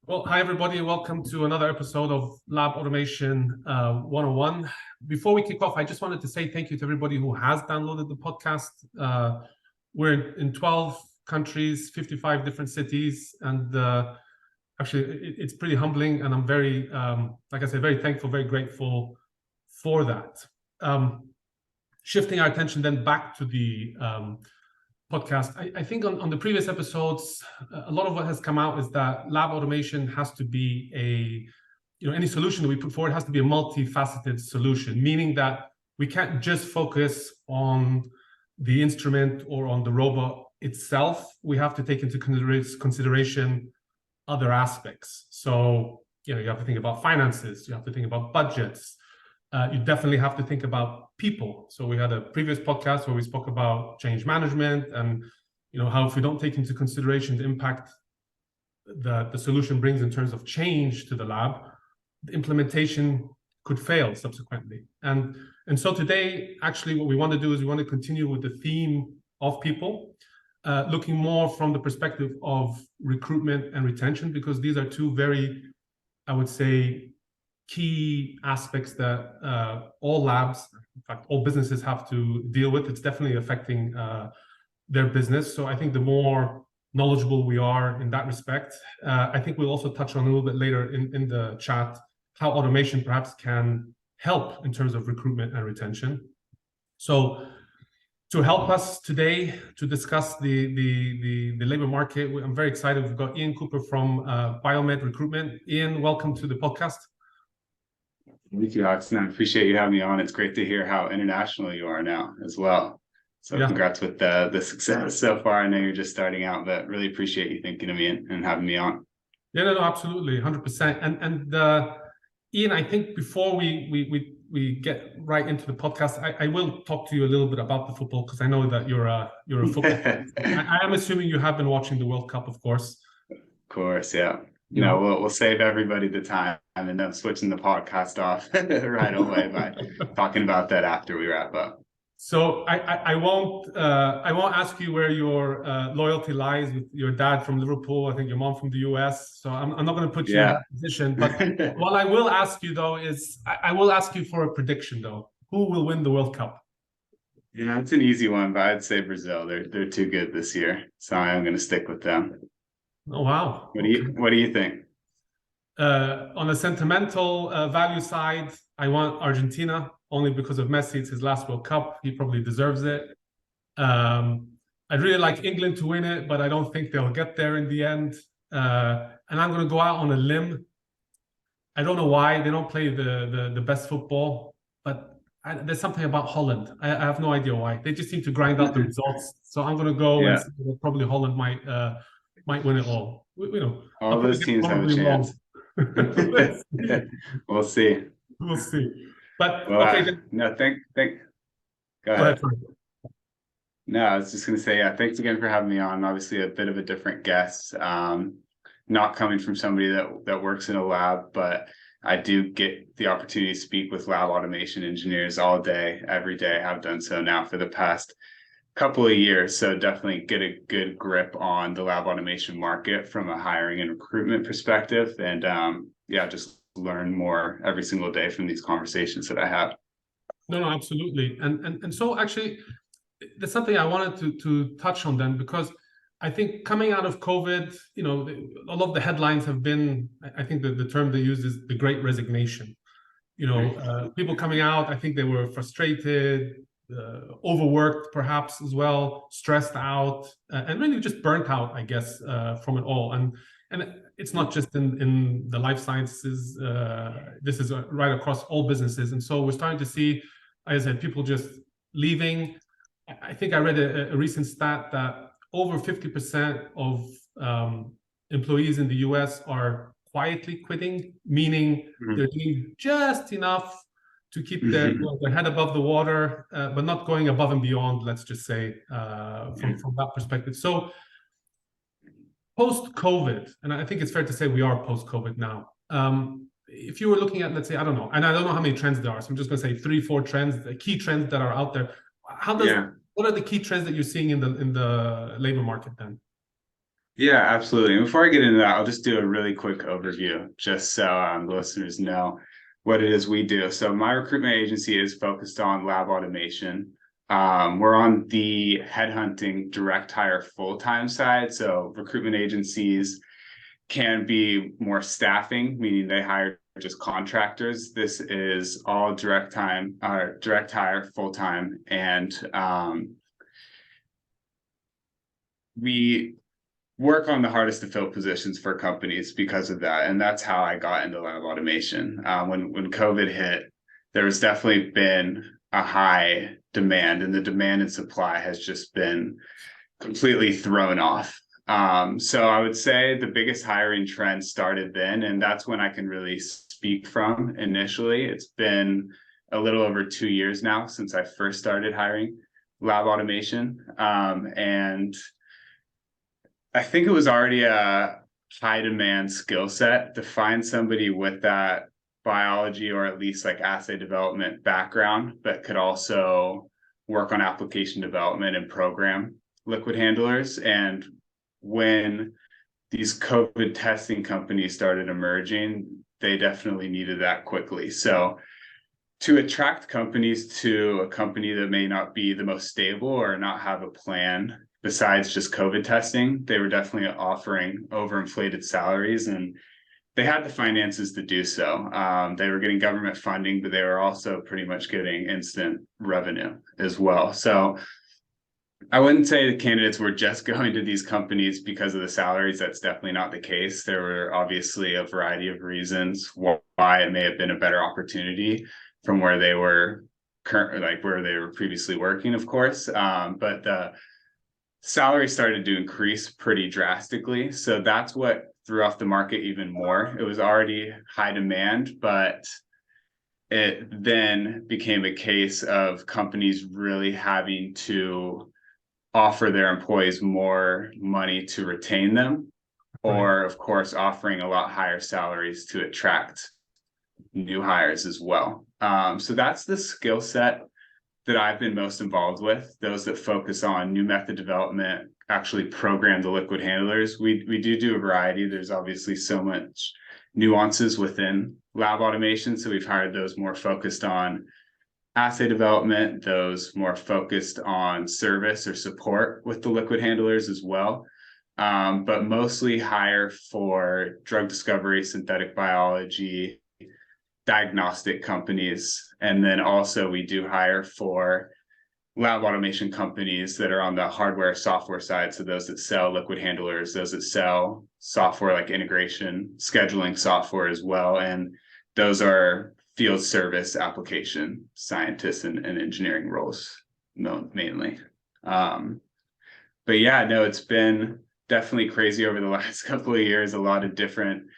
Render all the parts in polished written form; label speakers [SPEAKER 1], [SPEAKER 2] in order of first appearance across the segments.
[SPEAKER 1] Well, hi everybody. Welcome to another episode of Lab Automation 101. Before we kick off, I just wanted to say thank you to everybody who has downloaded the podcast. We're in 12 countries, 55 different cities, and actually it's pretty humbling, and I'm very, like I said, very thankful, very grateful for that. Shifting our attention then back to the podcast. I think on the previous episodes, a lot of what has come out is that lab automation has to be any solution that we put forward has to be a multifaceted solution, meaning that we can't just focus on the instrument or on the robot itself. We have to take into consideration other aspects. So, you have to think about finances, you have to think about budgets, you definitely have to think about people. So we had a previous podcast where we spoke about change management and how if we don't take into consideration the impact that the solution brings in terms of change to the lab, the implementation could fail subsequently. And so today, actually, what we want to do is we want to continue with the theme of people, looking more from the perspective of recruitment and retention, because these are two very, I would say, key aspects that all labs, in fact, all businesses have to deal with. It's definitely affecting their business. So I think the more knowledgeable we are in that respect, I think we'll also touch on a little bit later in the chat how automation perhaps can help in terms of recruitment and retention. So to help us today to discuss the labor market, I'm very excited. We've got Ian Cooper from Biomed Recruitment. Ian, welcome to the podcast.
[SPEAKER 2] Thank you, Hodgson. I appreciate you having me on. It's great to hear how international you are now as well. So Congrats with the success so far. I know you're just starting out, but really appreciate you thinking of me and having me on.
[SPEAKER 1] Yeah, no, absolutely, 100%. And Ian, I think before we get right into the podcast, I will talk to you a little bit about the football, because I know that you're a football fan. I am assuming you have been watching the World Cup, of course.
[SPEAKER 2] Of course, yeah. We'll save everybody the time and end up switching the podcast off right away by talking about that after we wrap up.
[SPEAKER 1] So I won't ask you where your loyalty lies with your dad from Liverpool. I think your mom from the US. So I'm not going to put you in that position. But what I will ask you though is I will ask you for a prediction though. Who will win the World Cup?
[SPEAKER 2] Yeah, it's an easy one, but I'd say Brazil. They're too good this year, so I'm going to stick with them.
[SPEAKER 1] Oh wow!
[SPEAKER 2] What do you think?
[SPEAKER 1] On a sentimental value side, I want Argentina only because of Messi. It's his last World Cup. He probably deserves it. I'd really like England to win it, but I don't think they'll get there in the end. And I'm going to go out on a limb. I don't know why they don't play the best football, but there's something about Holland. I have no idea why. They just seem to grind out the results. So I'm going to go and say that probably Holland might win it all.
[SPEAKER 2] All those teams have a chance. We'll see.
[SPEAKER 1] We'll see. But
[SPEAKER 2] okay. Go ahead. No, I was just going to say, thanks again for having me on. Obviously, a bit of a different guest. Not coming from somebody that works in a lab, but I do get the opportunity to speak with lab automation engineers all day, every day. I've done so now for the past couple of years, so definitely get a good grip on the lab automation market from a hiring and recruitment perspective, and just learn more every single day from these conversations that I have.
[SPEAKER 1] No, absolutely. And so actually there's something I wanted to touch on then, because I think coming out of COVID, a lot of the headlines have been, I think the term they use is the Great Resignation. People coming out, I think they were frustrated, overworked perhaps as well, stressed out, and really just burnt out, I guess, from it all. And it's not just in the life sciences. This is right across all businesses. And so we're starting to see, as I said, people just leaving. I think I read a recent stat that over 50% of employees in the US are quietly quitting, meaning they're doing just enough to keep their head above the water, but not going above and beyond, let's just say, from that perspective. So post-COVID, and I think it's fair to say we are post-COVID now. If you were looking at, let's say, I don't know, and I don't know how many trends there are, so I'm just going to say 3-4 trends, the key trends that are out there. What are the key trends that you're seeing in the labor market then?
[SPEAKER 2] Yeah, absolutely. And before I get into that, I'll just do a really quick overview, just so the listeners know what it is we do. So my recruitment agency is focused on lab automation. We're on the headhunting direct hire full-time side. So recruitment agencies can be more staffing, meaning they hire just contractors. This is all direct hire full-time. And we work on the hardest to fill positions for companies because of that. And that's how I got into lab automation. When COVID hit, there has definitely been a high demand, and the demand and supply has just been completely thrown off. So I would say the biggest hiring trend started then, and that's when I can really speak from initially. It's been a little over 2 years now since I first started hiring lab automation. And I think it was already a high demand skill set to find somebody with that biology or at least like assay development background, but could also work on application development and program liquid handlers. And when these COVID testing companies started emerging, they definitely needed that quickly. So to attract companies to a company that may not be the most stable or not have a plan besides just COVID testing, they were definitely offering overinflated salaries, and they had the finances to do so. They were getting government funding, but they were also pretty much getting instant revenue as well. So I wouldn't say the candidates were just going to these companies because of the salaries. That's definitely not the case. There were obviously a variety of reasons why it may have been a better opportunity from where they were where they were previously working, of course. But the salary started to increase pretty drastically. So that's what threw off the market even more. It was already high demand, but it then became a case of companies really having to offer their employees more money to retain them, or of course offering a lot higher salaries to attract new hires as well. So that's the skill set that I've been most involved with, those that focus on new method development, actually program the liquid handlers. We do a variety. There's obviously so much nuances within lab automation, so we've hired those more focused on assay development, those more focused on service or support with the liquid handlers as well. But mostly hire for drug discovery, synthetic biology, diagnostic companies. And then also we do hire for lab automation companies that are on the hardware software side. So those that sell liquid handlers, those that sell software like integration, scheduling software as well. And those are field service application scientists and engineering roles mainly. But yeah, no, it's been definitely crazy over the last couple of years, a lot of different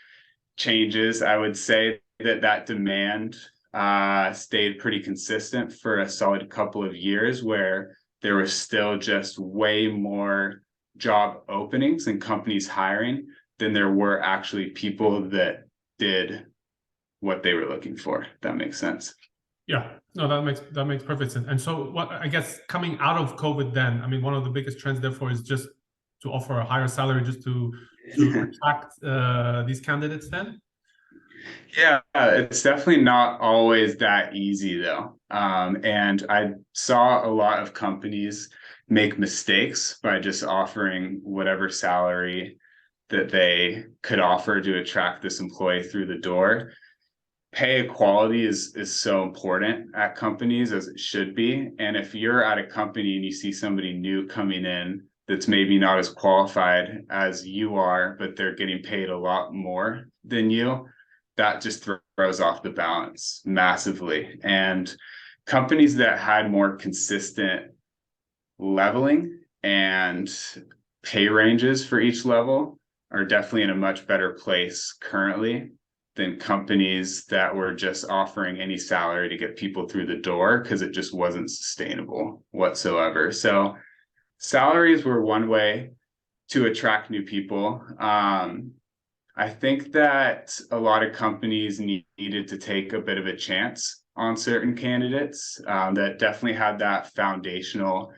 [SPEAKER 2] changes. I would say that demand stayed pretty consistent for a solid couple of years, where there was still just way more job openings and companies hiring than there were actually people that did what they were looking for. If that makes sense.
[SPEAKER 1] Yeah, no, that makes perfect sense. And so what, I guess, coming out of COVID then, I mean, one of the biggest trends therefore is just to offer a higher salary just to attract these candidates then?
[SPEAKER 2] Yeah, it's definitely not always that easy though. And I saw a lot of companies make mistakes by just offering whatever salary that they could offer to attract this employee through the door. Pay equality is so important at companies, as it should be. And if you're at a company and you see somebody new coming in that's maybe not as qualified as you are, but they're getting paid a lot more than you, that just throws off the balance massively. And companies that had more consistent leveling and pay ranges for each level are definitely in a much better place currently than companies that were just offering any salary to get people through the door, because it just wasn't sustainable whatsoever. So salaries were one way to attract new people. I think that a lot of companies needed to take a bit of a chance on certain candidates that definitely had that foundational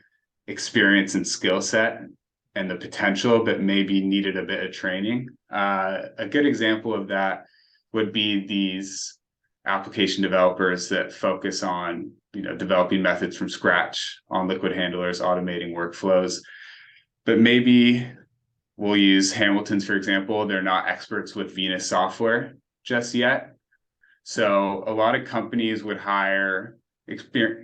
[SPEAKER 2] experience and skill set and the potential, but maybe needed a bit of training. A good example of that would be these application developers that focus on, developing methods from scratch on liquid handlers, automating workflows. But maybe we'll use Hamilton's, for example. They're not experts with Venus software just yet. So a lot of companies would hire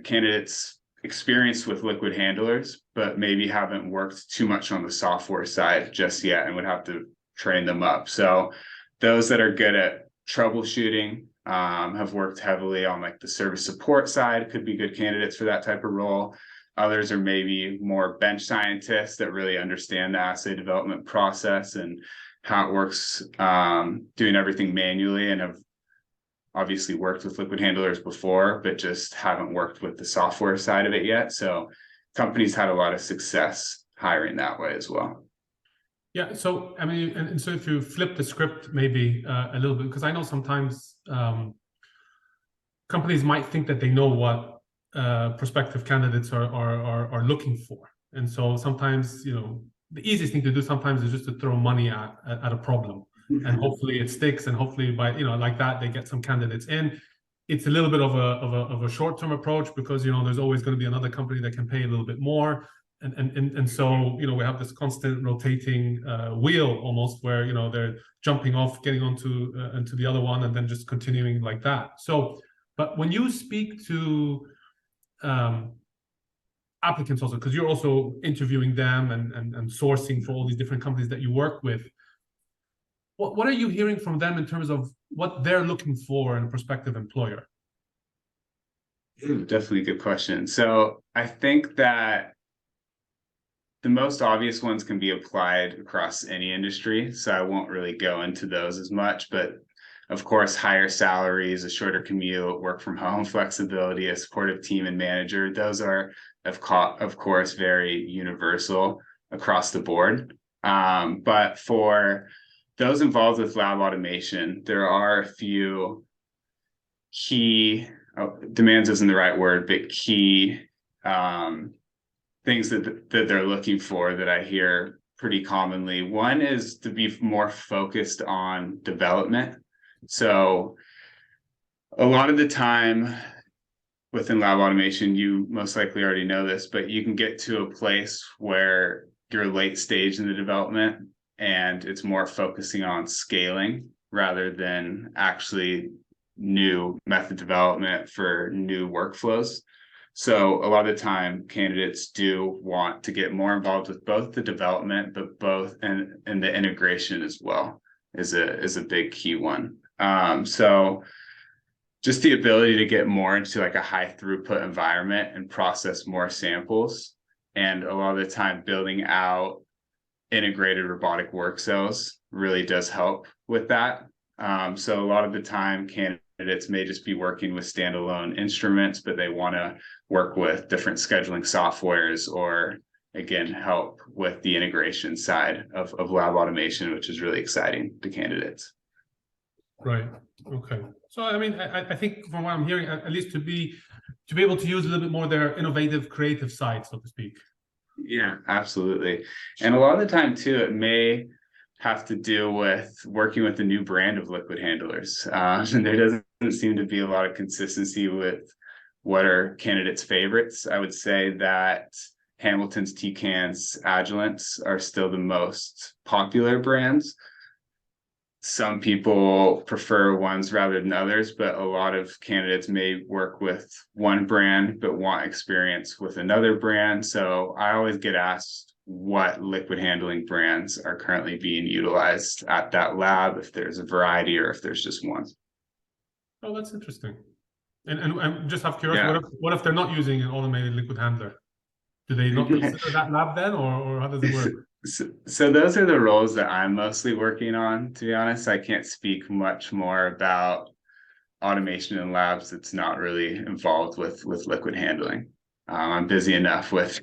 [SPEAKER 2] candidates experienced with liquid handlers, but maybe haven't worked too much on the software side just yet and would have to train them up. So those that are good at troubleshooting, have worked heavily on like the service support side, could be good candidates for that type of role. Others are maybe more bench scientists that really understand the assay development process and how it works, doing everything manually, and have obviously worked with liquid handlers before, but just haven't worked with the software side of it yet. So companies had a lot of success hiring that way as well.
[SPEAKER 1] Yeah, so I mean, and so if you flip the script maybe a little bit, because I know sometimes companies might think that they know what prospective candidates are looking for, and so sometimes the easiest thing to do sometimes is just to throw money at a problem, and hopefully it sticks, and hopefully by like that they get some candidates in. It's a little bit of a short-term approach, because there's always going to be another company that can pay a little bit more. And so we have this constant rotating wheel almost, where they're jumping off, getting onto into the other one, and then just continuing like that. So, but when you speak to applicants also, because you're also interviewing them and sourcing for all these different companies that you work with, what are you hearing from them in terms of what they're looking for in a prospective employer?
[SPEAKER 2] Definitely a good question. So I think that the most obvious ones can be applied across any industry, so I won't really go into those as much. But of course, higher salaries, a shorter commute, work from home flexibility, a supportive team and manager, those are of course very universal across the board. But for those involved with lab automation, there are a few key demands isn't the right word, but key things that they're looking for that I hear pretty commonly. One is to be more focused on development. So a lot of the time within lab automation, you most likely already know this, but you can get to a place where you're late stage in the development and it's more focusing on scaling rather than actually new method development for new workflows. So a lot of the time candidates do want to get more involved with both the development, but both and the integration as well is a big key one. So just the ability to get more into like a high throughput environment and process more samples. And a lot of the time building out integrated robotic work cells really does help with that. So a lot of the time candidates may just be working with standalone instruments, but they want to work with different scheduling softwares, or again, help with the integration side of lab automation, which is really exciting to candidates.
[SPEAKER 1] Right. Okay. So I mean, I think from what I'm hearing, at least to be able to use a little bit more their innovative, creative side, so to speak.
[SPEAKER 2] Yeah, absolutely. And a lot of the time too, it may have to do with working with a new brand of liquid handlers. And there doesn't seem to be a lot of consistency with what are candidates' favorites. I would say that Hamilton's, TCAN's, Agilent's are still the most popular brands. Some people prefer ones rather than others, but a lot of candidates may work with one brand but want experience with another brand. So I always get asked what liquid handling brands are currently being utilized at that lab, if there's a variety or if there's just one.
[SPEAKER 1] Oh, that's interesting. And just have curiosity, what if they're not using an automated liquid handler? Do they not consider that lab then, or how does it work?
[SPEAKER 2] So those are the roles that I'm mostly working on, to be honest. I can't speak much more about automation in labs that's not really involved with liquid handling. I'm busy enough with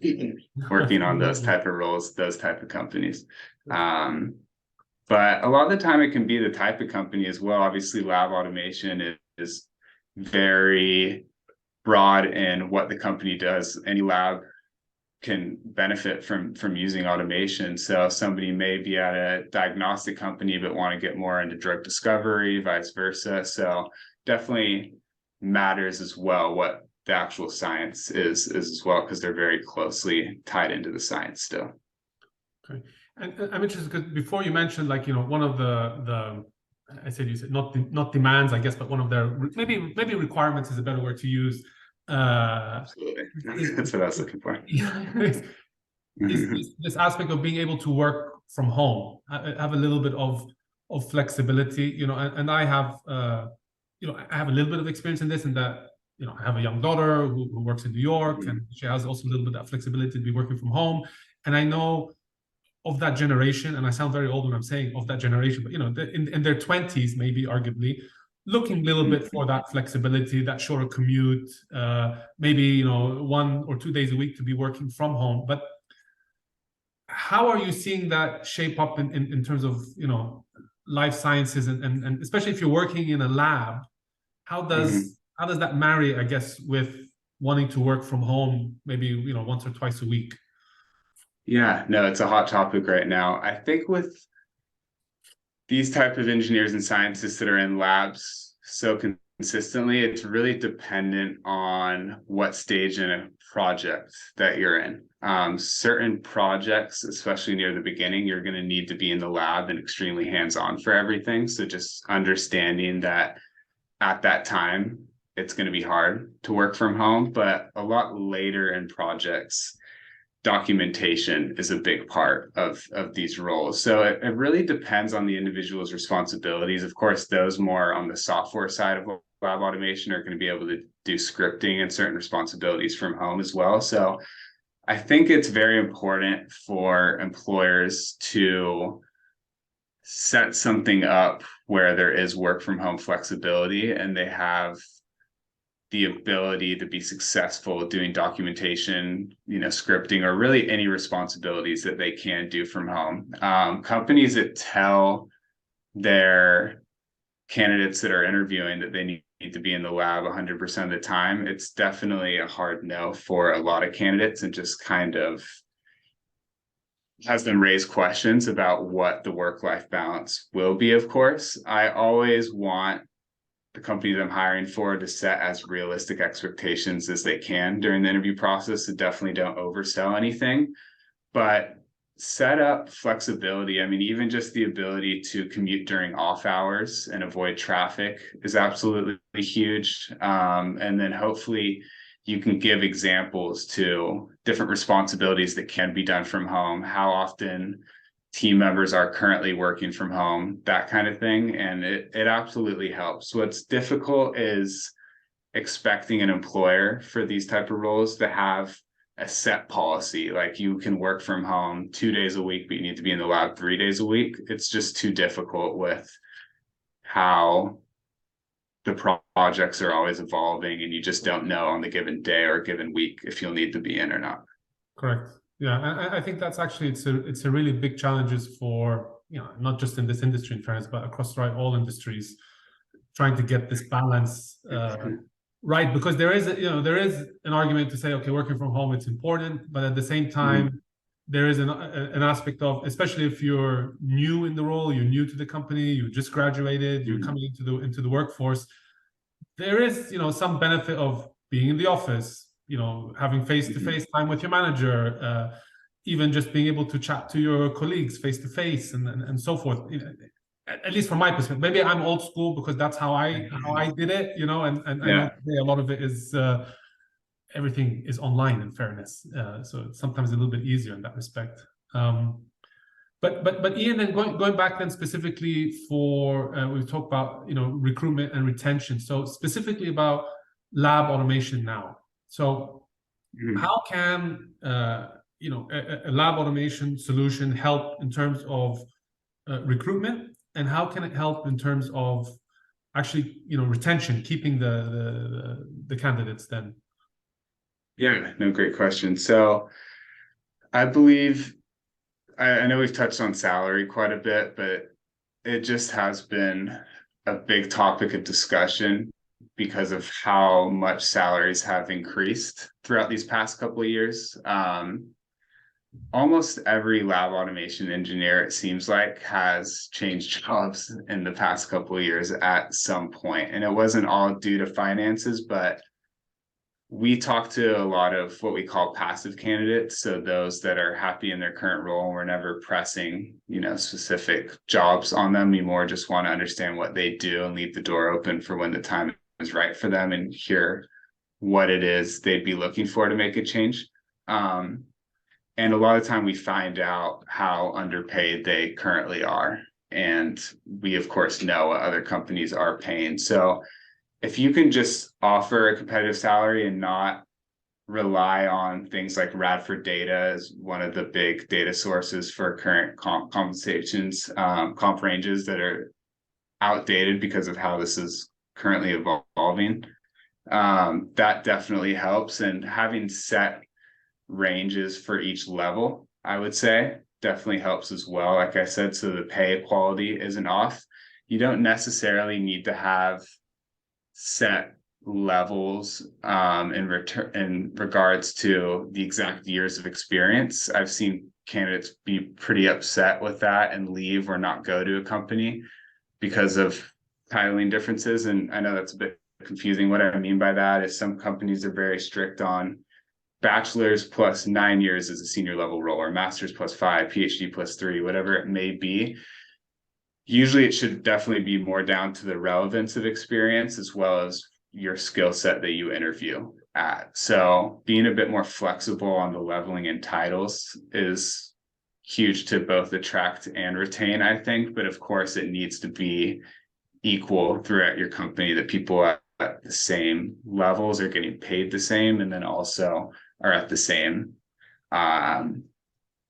[SPEAKER 2] working on those type of roles, those type of companies. But a lot of the time it can be the type of company as well. Obviously, lab automation is very broad in what the company does. Any lab can benefit from using automation. So somebody may be at a diagnostic company but want to get more into drug discovery, vice versa. So definitely matters as well what the actual science is as well, because they're very closely tied into the science still.
[SPEAKER 1] Okay. And I'm interested because before you mentioned, like, one of the I said, you said not demands, I guess, but one of their maybe requirements is a better word to use.
[SPEAKER 2] Absolutely. That's what I was looking for.
[SPEAKER 1] Is this aspect of being able to work from home, have a little bit of flexibility, and I have I have a little bit of experience in this, in that I have a young daughter who works in New York, and she has also a little bit of flexibility to be working from home. And I know of that generation, and I sound very old when I'm saying of that generation, but in their 20s, maybe arguably looking a little bit for that flexibility, that shorter commute, maybe 1 or 2 days a week to be working from home. But how are you seeing that shape up in terms of life sciences, and especially if you're working in a lab, how does that marry, I guess, with wanting to work from home maybe once or twice a week?
[SPEAKER 2] Yeah, no, it's a hot topic right now. I think with these type of engineers and scientists that are in labs so consistently, it's really dependent on what stage in a project that you're in. Certain projects, especially near the beginning, you're going to need to be in the lab and extremely hands-on for everything. So just understanding that at that time, it's going to be hard to work from home. But a lot later in projects, documentation is a big part of these roles. So it really depends on the individual's responsibilities. Of course, those more on the software side of lab automation are going to be able to do scripting and certain responsibilities from home as well. So I think it's very important for employers to set something up where there is work from home flexibility, and they have the ability to be successful doing documentation, scripting, or really any responsibilities that they can do from home. Companies that tell their candidates that are interviewing that they need to be in the lab 100% of the time, it's definitely a hard no for a lot of candidates, and just kind of has them raise questions about what the work-life balance will be. Of course, I always want the company that I'm hiring for to set as realistic expectations as they can during the interview process, and definitely don't oversell anything, but set up flexibility. I mean, even just the ability to commute during off hours and avoid traffic is absolutely huge. And then hopefully you can give examples to different responsibilities that can be done from home, how often team members are currently working from home, that kind of thing. And it absolutely helps. What's difficult is expecting an employer for these type of roles to have a set policy, like you can work from home 2 days a week, but you need to be in the lab 3 days a week. It's just too difficult with how the projects are always evolving, and you just don't know on the given day or a given week if you'll need to be in or not.
[SPEAKER 1] Correct. Yeah, I think that's actually it's a really big challenges for not just in this industry, in fairness, but across all industries, trying to get this balance right, because there is an argument to say, okay, working from home, it's important, but at the same time, there is an aspect of, especially if you're new in the role, you're new to the company, you just graduated, you're coming into the workforce, there is some benefit of being in the office, having face-to-face time with your manager, even just being able to chat to your colleagues face-to-face, and so forth. At least from my perspective, maybe I'm old school because that's how I did it, and I know today a lot of it is everything is online, in fairness, so it's sometimes a little bit easier in that respect. But Ian, then going back then specifically for we've talked about recruitment and retention, so specifically about lab automation now. So how can a lab automation solution help in terms of recruitment, and how can it help in terms of actually retention, keeping the candidates then?
[SPEAKER 2] Yeah, no, great question. So I believe I know we've touched on salary quite a bit, but it just has been a big topic of discussion because of how much salaries have increased throughout these past couple of years. almost every lab automation engineer, it seems like, has changed jobs in the past couple of years at some point. And it wasn't all due to finances, but we talk to a lot of what we call passive candidates. So those that are happy in their current role, and we're never pressing, specific jobs on them. We more just want to understand what they do and leave the door open for when the time is right for them and hear what it is they'd be looking for to make a change. And a lot of time we find out how underpaid they currently are. And we, of course, know what other companies are paying. So if you can just offer a competitive salary and not rely on things like Radford data as one of the big data sources for current compensations, comp ranges that are outdated because of how this is currently evolving, that definitely helps. And having set ranges for each level, I would say, definitely helps as well. Like I said, so the pay quality isn't off. You don't necessarily need to have set levels in regards to the exact years of experience. I've seen candidates be pretty upset with that and leave or not go to a company because of titling differences. And I know that's a bit confusing. What I mean by that is some companies are very strict on bachelor's plus 9 years as a senior level role, or master's plus 5, PhD plus 3, whatever it may be. Usually it should definitely be more down to the relevance of experience as well as your skill set that you interview at. So being a bit more flexible on the leveling and titles is huge to both attract and retain, I think. But of course, it needs to be equal throughout your company, that people at the same levels are getting paid the same, and then also are at the same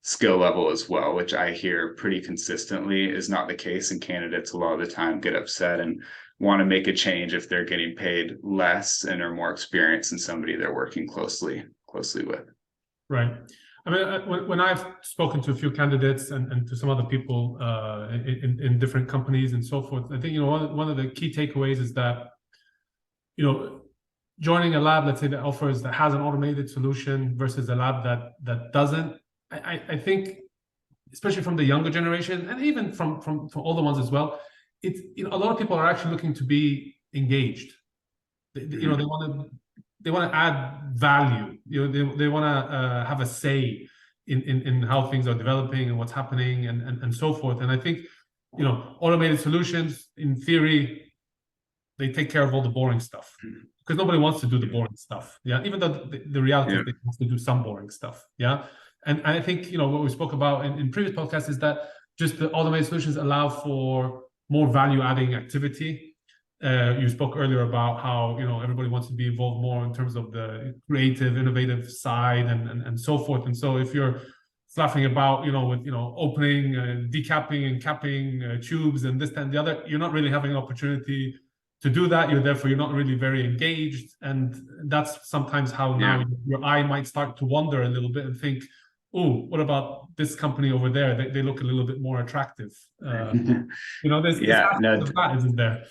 [SPEAKER 2] skill level as well, which I hear pretty consistently is not the case. And candidates a lot of the time get upset and want to make a change if they're getting paid less and are more experienced than somebody they're working closely with.
[SPEAKER 1] Right. I mean, when I've spoken to a few candidates and to some other people in different companies and so forth, I think, one of the key takeaways is that, joining a lab, let's say, that has an automated solution versus a lab that doesn't, I think, especially from the younger generation and even from older ones as well, it's, a lot of people are actually looking to be engaged. They want to add value. They want to have a say in how things are developing and what's happening and so forth. And I think, automated solutions, in theory, they take care of all the boring stuff, because nobody wants to do the boring stuff. Yeah, even though the reality is they have to do some boring stuff. Yeah. And I think, what we spoke about in previous podcasts is that just the automated solutions allow for more value-adding activity. You spoke earlier about how, everybody wants to be involved more in terms of the creative, innovative side and so forth. And so if you're fluffing about, with, opening, decapping and capping tubes and this, that, and the other, you're not really having an opportunity to do that. You're not really very engaged. And that's sometimes how now your eye might start to wander a little bit and think, oh, what about this company over there? They look a little bit more attractive. There's that, isn't there?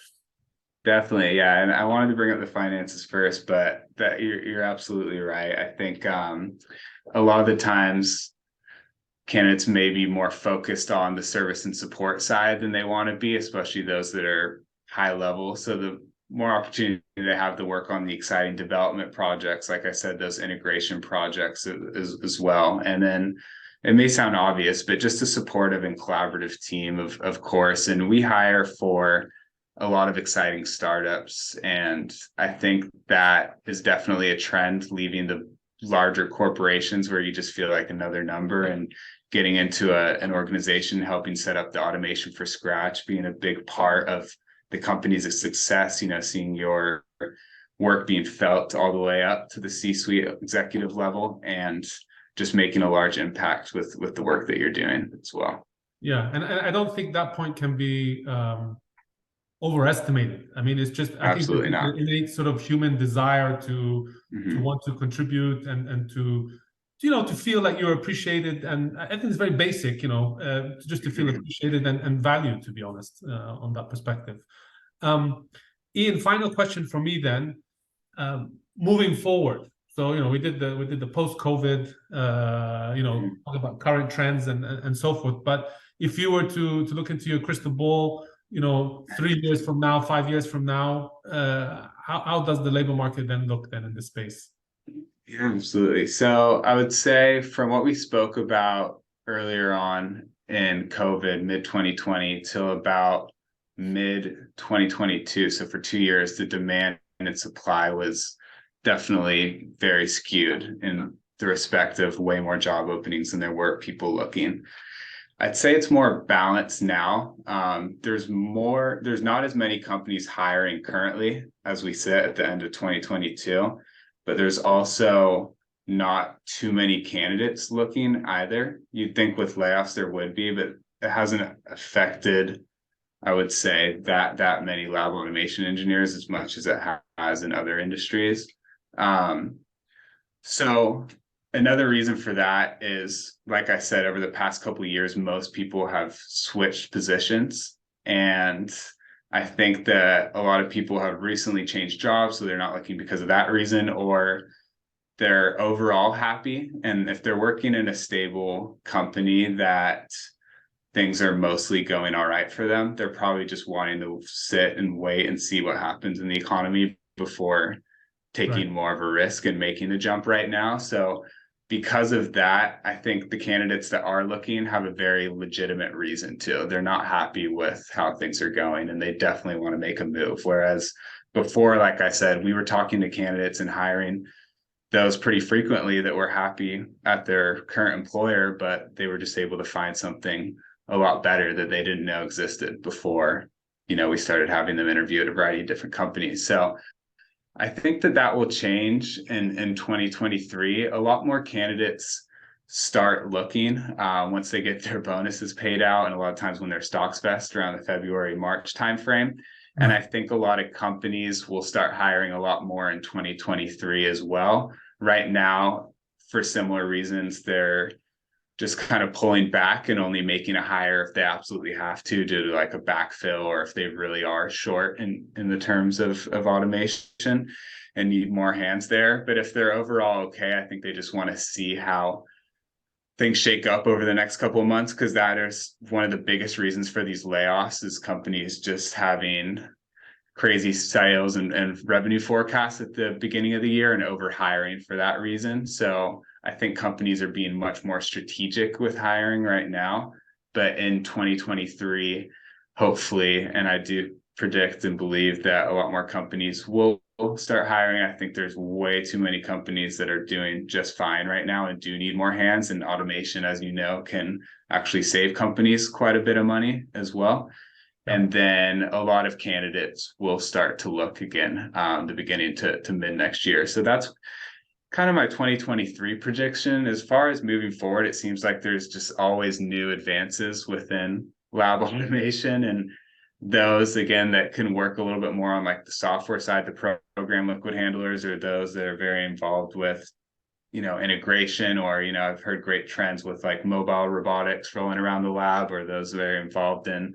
[SPEAKER 2] Definitely, yeah. And I wanted to bring up the finances first, but that you're absolutely right. I think a lot of the times candidates may be more focused on the service and support side than they want to be, especially those that are high level. So the more opportunity they have to work on the exciting development projects, like I said, those integration projects as well. And then it may sound obvious, but just a supportive and collaborative team, of course. And we hire for a lot of exciting startups. And I think that is definitely a trend, leaving the larger corporations where you just feel like another number, and getting into an organization, helping set up the automation from scratch, being a big part of the company's success, seeing your work being felt all the way up to the C-suite executive level, and just making a large impact with the work that you're doing as well.
[SPEAKER 1] Yeah, and I don't think that point can be overestimated. I mean, it's just,
[SPEAKER 2] absolutely
[SPEAKER 1] I think,
[SPEAKER 2] not.
[SPEAKER 1] innate sort of human desire to want to contribute and to feel like you're appreciated. And I think it's very basic, just to feel appreciated and valued, to be honest, on that perspective. Ian, final question for me then. Moving forward So, we did the post-COVID, talk about current trends and so forth. But if you were to look into your crystal ball, 3 years from now, 5 years from now, how does the labor market then look then in this space?
[SPEAKER 2] Yeah, absolutely. So I would say from what we spoke about earlier on in COVID, mid 2020 till about mid 2022. So for 2 years, the demand and supply was definitely very skewed in the respect of way more job openings than there were people looking. I'd say it's more balanced now. There's not as many companies hiring currently as we sit at the end of 2022, but there's also not too many candidates looking either. You'd think with layoffs there would be, but it hasn't affected, I would say, that many lab automation engineers as much as it has in other industries. So another reason for that is, like I said, over the past couple of years, most people have switched positions. And I think that a lot of people have recently changed jobs, so they're not looking because of that reason, or they're overall happy. And if they're working in a stable company that things are mostly going all right for them, they're probably just wanting to sit and wait and see what happens in the economy before taking more of a risk and making the jump right now. So because of that, I think the candidates that are looking have a very legitimate reason to. They're not happy with how things are going, and they definitely want to make a move. Whereas before, like I said, we were talking to candidates and hiring those pretty frequently that were happy at their current employer, but they were just able to find something a lot better that they didn't know existed before, we started having them interview at a variety of different companies. So I think that will change in 2023. A lot more candidates start looking once they get their bonuses paid out, and a lot of times when their stocks vest around the February, March timeframe. And I think a lot of companies will start hiring a lot more in 2023 as well. Right now, for similar reasons, they're just kind of pulling back and only making a hire if they absolutely have to due to like a backfill, or if they really are short in the terms of automation and need more hands there. But if they're overall okay, I think they just want to see how things shake up over the next couple of months, because that is one of the biggest reasons for these layoffs, is companies just having crazy sales and revenue forecasts at the beginning of the year and over hiring for that reason. So I think companies are being much more strategic with hiring right now. But in 2023, hopefully, and I do predict and believe that a lot more companies will start hiring. I think there's way too many companies that are doing just fine right now and do need more hands. And automation, as you know, can actually save companies quite a bit of money as well. And then a lot of candidates will start to look again, the beginning to mid next year. So that's kind of my 2023 prediction. As far as moving forward, it seems like there's just always new advances within lab automation, and those, again, that can work a little bit more on like the software side, the program liquid handlers, or those that are very involved with, integration, or, I've heard great trends with like mobile robotics rolling around the lab, or those that are involved in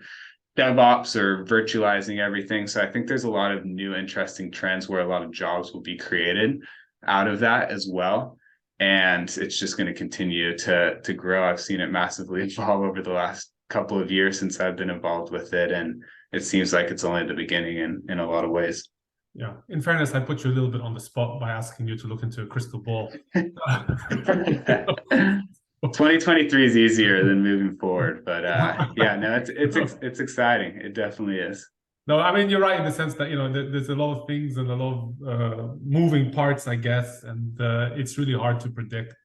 [SPEAKER 2] DevOps or virtualizing everything. So I think there's a lot of new interesting trends where a lot of jobs will be created out of that as well. And it's just going to continue to grow. I've seen it massively evolve over the last couple of years since I've been involved with it. And it seems like it's only the beginning in a lot of ways.
[SPEAKER 1] Yeah. In fairness, I put you a little bit on the spot by asking you to look into a crystal ball.
[SPEAKER 2] 2023 is easier than moving forward, but yeah, no, it's exciting. It definitely is.
[SPEAKER 1] No, I mean, you're right in the sense that, there's a lot of things and a lot of moving parts, I guess, and it's really hard to predict,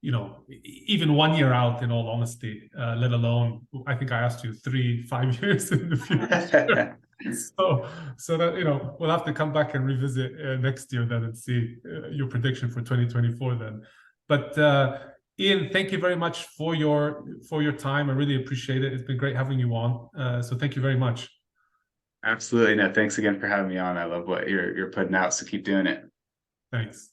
[SPEAKER 1] even 1 year out, in all honesty, let alone, I think I asked you 3-5 years in the future. So that, we'll have to come back and revisit next year then and see your prediction for 2024 then. But Ian, thank you very much for your time. I really appreciate it. It's been great having you on. So thank you very much.
[SPEAKER 2] Absolutely. No, thanks again for having me on. I love what you're putting out, so keep doing it.
[SPEAKER 1] Thanks.